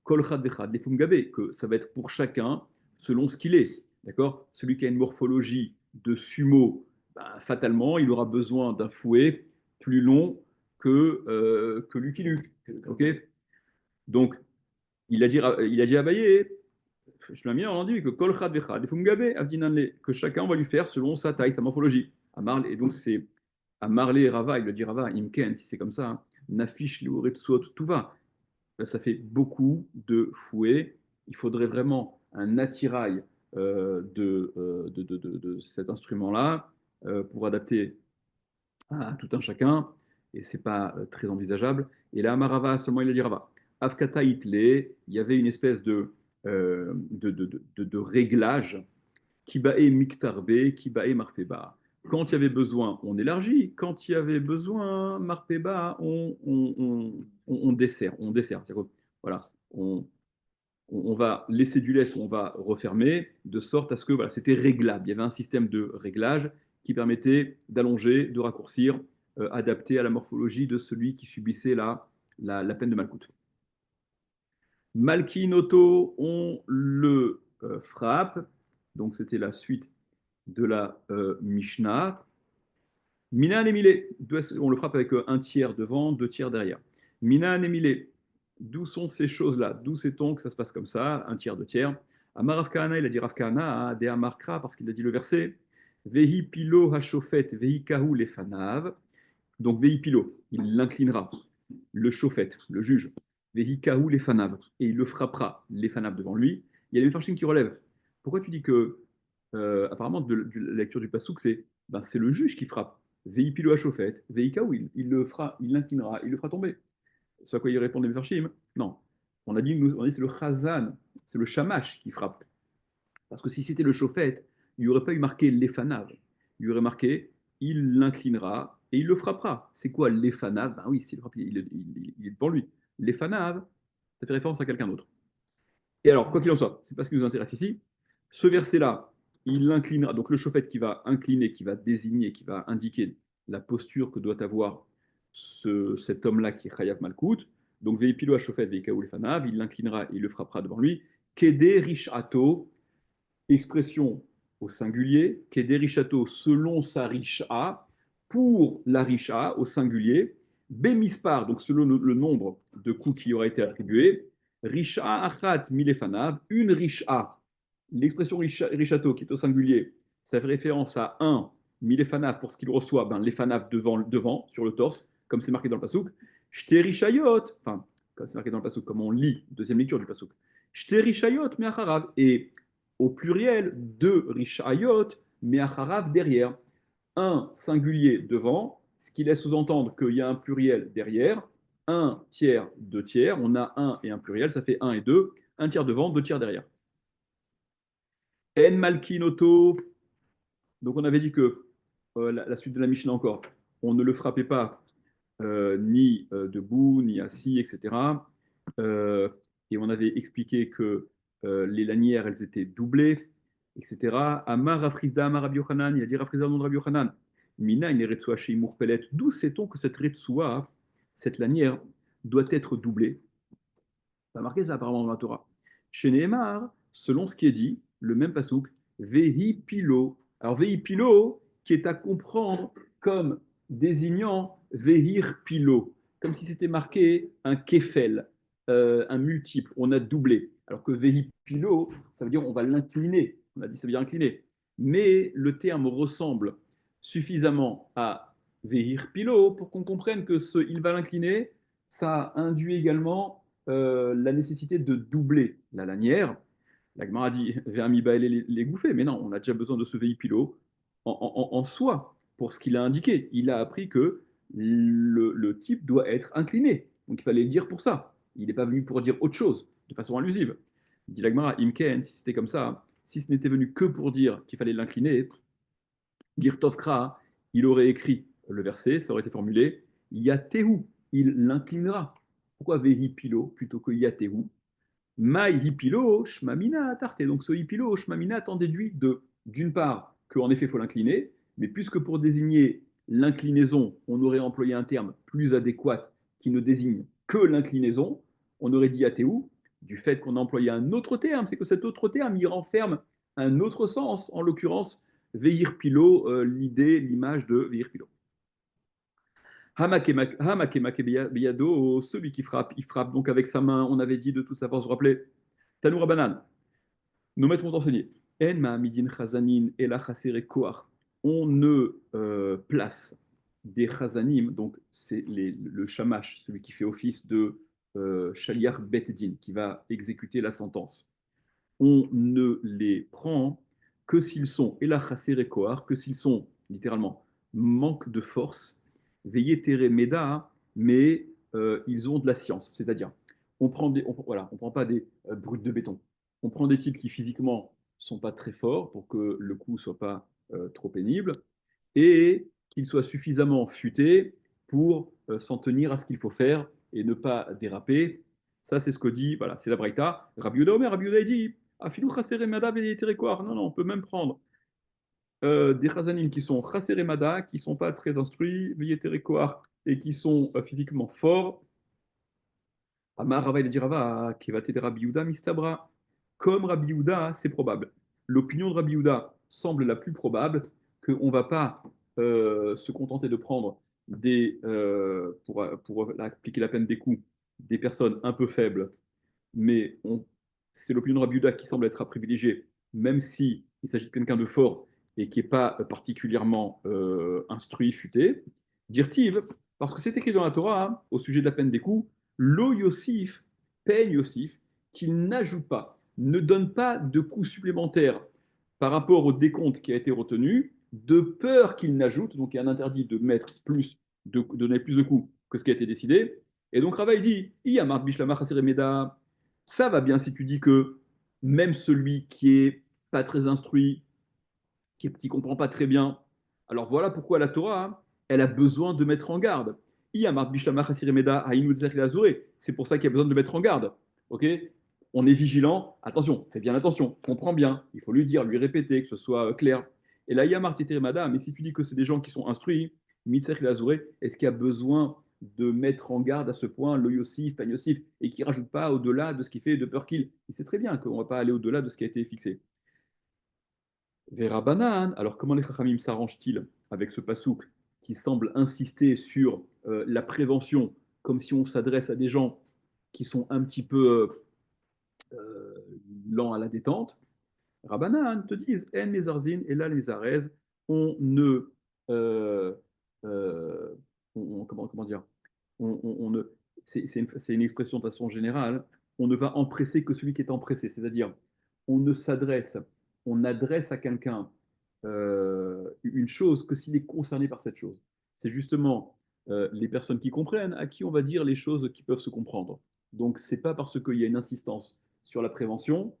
Kol Chad Vechad, les Fungabe, que ça va être pour chacun selon ce qu'il est. D'accord. Celui qui a une morphologie de sumo, bah, fatalement, il aura besoin d'un fouet plus long que Lucky Luke. Ok. Donc, il a dit à Abaye, Shlamina, on en dit que Kol Chad Vechad, les Fungabe, Avdinanle, que chacun va lui faire selon sa taille, sa morphologie. Amarle, et donc c'est Amarle et Rava, il le dit Rava, Imken, si c'est comme ça, hein, Nafish Liuretsuot, tout va. Ça fait beaucoup de fouets. Il faudrait vraiment un attirail de cet instrument-là pour adapter à tout un chacun, et c'est pas très envisageable. Et là, Amarava, seulement il a dit Rava. Afkata Itle, il y avait une espèce de réglage, Kibae Miktarbe, Kibae Marpeba. Quand il y avait besoin, on élargit. Quand il y avait besoin, Marpeba, on dessert. On dessert. Voilà, on va laisser du lait ou on va refermer, de sorte à ce que voilà, c'était réglable. Il y avait un système de réglage qui permettait d'allonger, de raccourcir, adapté à la morphologie de celui qui subissait la peine de Malkout. Malkinoto, on le frappe. Donc c'était la suite de la Mishnah. Minan Emile, on le frappe avec un tiers devant, deux tiers derrière. Minan Emile, d'où sont ces choses-là? D'où sait-on que ça se passe comme ça, un tiers, deux tiers? Amar Rav Kahana, il a dit Rav Kahana, de Amarkra, parce qu'il a dit le verset Vehi pilo hashofet, vehi kahu lefanav. Donc vehi pilo, il l'inclinera, le chauffet, le juge, vehi kahu lefanav, et il le frappera, lefanav devant lui. Il y a les Mefarshim qui relèvent. Pourquoi tu dis que, apparemment, de la lecture du Passouk, c'est le juge qui frappe? Veipilo à chauffette, Veikaou, il le fera, il l'inclinera, il le fera tomber. Ce à quoi il répond les Mefarshim, non. On a dit c'est le Chazan, c'est le Shamash qui frappe. Parce que si c'était le chauffette, il n'y aurait pas eu marqué l'Efanav. Il y aurait marqué il l'inclinera et il le frappera. C'est quoi l'Efanav? Ben oui, c'est il est devant lui. L'Efanav, ça fait référence à quelqu'un d'autre. Et alors, quoi qu'il en soit, c'est pas ce qui nous intéresse ici. Ce verset-là, il inclinera, donc le chauffette qui va incliner, qui va désigner, qui va indiquer la posture que doit avoir cet homme-là qui est Chayav Malkout. Donc, Veipilo à chauffette, Veikaou Lefanav, il l'inclinera et il le frappera devant lui. Kede Rishato, expression au singulier, Kede Rishato selon sa Risha, pour la Risha au singulier. Bemispar, donc selon le nombre de coups qui aura été attribué. Risha achat milefanav, une Risha. L'expression Rishato qui est au singulier, ça fait référence à un milefanav pour ce qu'il reçoit, ben, lefanav devant, sur le torse, comme c'est marqué dans le pasouk. Shterishayot, enfin, comme c'est marqué dans le pasouk, comme on lit, deuxième lecture du pasouk. Shterishayot me'acharav, et au pluriel, deux rishayot me'acharav derrière. Un singulier devant, ce qui laisse sous-entendre qu'il y a un pluriel derrière, un tiers, deux tiers, on a un et un pluriel, ça fait un et deux, un tiers devant, deux tiers derrière. En malkinoto, donc on avait dit que la suite de la Mishnah encore, on ne le frappait pas ni debout, ni assis, etc. Euh, et on avait expliqué que les lanières, elles étaient doublées, etc. Amar Rafrizda, Amar Rabbi Yochanan, il a dit Rafrizda, nom de Rabbi Yochanan. Mina, il est Retsua chez Mourpelet. D'où sait-on que cette Retsua, cette lanière, doit être doublée? Ça a marqué ça apparemment dans la Torah. Chez Nehemar, selon ce qui est dit, le même pasouk, Vehi Pilo. Alors Vehi Pilo, qui est à comprendre comme désignant Vehir Pilo, comme si c'était marqué un kéfel, un multiple, on a doublé. Alors que Vehi Pilo, ça veut dire on va l'incliner. On a dit ça veut dire incliner. Mais le terme ressemble suffisamment à Vehir Pilo pour qu'on comprenne que ce il va l'incliner, ça induit également la nécessité de doubler la lanière. La Gemara dit Ve'amiba les gouffer, mais non, on a déjà besoin de ce véhipilo en soi pour ce qu'il a indiqué. Il a appris que le type doit être incliné. Donc il fallait le dire pour ça. Il n'est pas venu pour dire autre chose, de façon allusive. Dit la Gemara, Imken, si c'était comme ça, si ce n'était venu que pour dire qu'il fallait l'incliner, Girtov Kra, il aurait écrit le verset, ça aurait été formulé Yatehu, il l'inclinera. Pourquoi Vehipilo plutôt que Yatehu? Maï hipilo shmamina tarte. Donc ce hipilo shmamina t'en déduit d'une part, qu'en effet il faut l'incliner, mais puisque pour désigner l'inclinaison, on aurait employé un terme plus adéquat qui ne désigne que l'inclinaison, on aurait dit Yatehu, du fait qu'on a employé un autre terme, c'est que cet autre terme il renferme un autre sens, en l'occurrence Veir Pilo, l'idée, l'image de Veir Pilo. Beyado, celui qui frappe, il frappe donc avec sa main, on avait dit de toute sa force, vous vous rappelez, Tanoura Banan, nos maîtres ont enseigné, En Ma'amidin Chazanin et la Chasere Koar, on ne place des Chazanim, donc c'est le shamash, celui qui fait office de Shaliach Bet-Din, qui va exécuter la sentence. On ne les prend que s'ils sont, et la Chasere Koar, que s'ils sont littéralement manque de force, veillez terre meda, mais ils ont de la science. C'est-à-dire, voilà, on prend pas des brutes de béton. On prend des types qui physiquement sont pas très forts pour que le coup soit pas trop pénible et qu'ils soient suffisamment futés pour s'en tenir à ce qu'il faut faire et ne pas déraper. Ça, c'est ce que dit, voilà, c'est la Braïta. Rabbi Yehuda Omer, Rabbi Yehuda dit, Afilu chasere mada veillez terre koar. Non, non, on peut même prendre des chazanim qui sont chaseremada, qui sont pas très instruits, veyeterekoar, et qui sont physiquement forts. Amar Rava, il dit Rava, Kevate de Rabbi Yehuda mistabra. Comme Rabbi Yehuda, c'est probable. L'opinion de Rabbi Yehuda semble la plus probable, qu'on ne va pas se contenter de prendre pour appliquer la peine des coups, des personnes un peu faibles, mais c'est l'opinion de Rabbi Yehuda qui semble être à privilégier, même si il s'agit de quelqu'un de fort et qui n'est pas particulièrement instruit, futé. Dirtiv, parce que c'est écrit dans la Torah, hein, au sujet de la peine des coups, lo Yosif, peine Yosif, qu'il n'ajoute pas, ne donne pas de coups supplémentaires par rapport au décompte qui a été retenu, de peur qu'il n'ajoute, donc il y a un interdit de mettre plus, de donner plus de coups que ce qui a été décidé. Et donc Rava il dit, Iyamar Bishlama Chaseremeda, ça va bien si tu dis que même celui qui est pas très instruit, qui ne comprend pas très bien, alors voilà pourquoi la Torah, hein, elle a besoin de mettre en garde. C'est pour ça qu'il y a besoin de mettre en garde. Ok, on est vigilant. Attention, fais bien attention, comprends bien. Il faut lui dire, lui répéter, que ce soit clair. Et là, Yamar Teteremada, mais si tu dis que c'est des gens qui sont instruits, est-ce qu'il y a besoin de mettre en garde à ce point le Yossif, Pan Yossif, et qui ne rajoute pas au-delà de ce qui fait de peur qu'il. Il sait très bien qu'on ne va pas aller au-delà de ce qui a été fixé. Vera Banan, alors comment les Chachamim s'arrangent-ils avec ce pasouk qui semble insister sur la prévention, comme si on s'adresse à des gens qui sont un petit peu lents à la détente? Rabbanan te disent En mezarzin et là les arez on ne, euh, euh, comment dire, on ne, c'est une expression de façon générale, on ne va empresser que celui qui est empressé, c'est-à-dire on ne s'adresse, on adresse à quelqu'un une chose que s'il est concerné par cette chose. C'est justement les personnes qui comprennent à qui on va dire les choses qui peuvent se comprendre. Donc c'est pas parce qu'il y a une insistance sur la prévention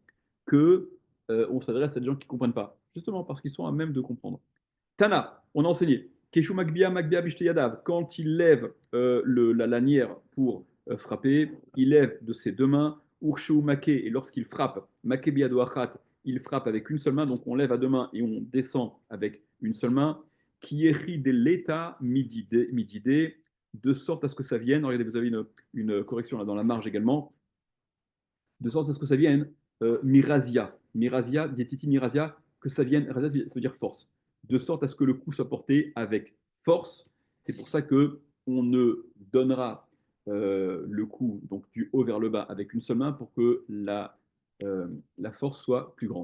que on s'adresse à des gens qui ne comprennent pas, justement parce qu'ils sont à même de comprendre. Tana, on a enseigné. Keshu Magbia, Magbia Bishteyadav, quand il lève la lanière pour frapper, il lève de ses deux mains. Urshu Make, et lorsqu'il frappe, Make Biado Achat, il frappe avec une seule main, donc on lève à deux mains et on descend avec une seule main. Kieri de l'État midide, de sorte à ce que ça vienne. Regardez, vous avez une correction là dans la marge également. De sorte à ce que ça vienne Mirazia. Mirazia, Dietiti Mirazia, que ça vienne, Razia, ça veut dire force. De sorte à ce que le coup soit porté avec force. C'est pour ça que on ne donnera le coup donc du haut vers le bas avec une seule main pour que la force soit plus grande.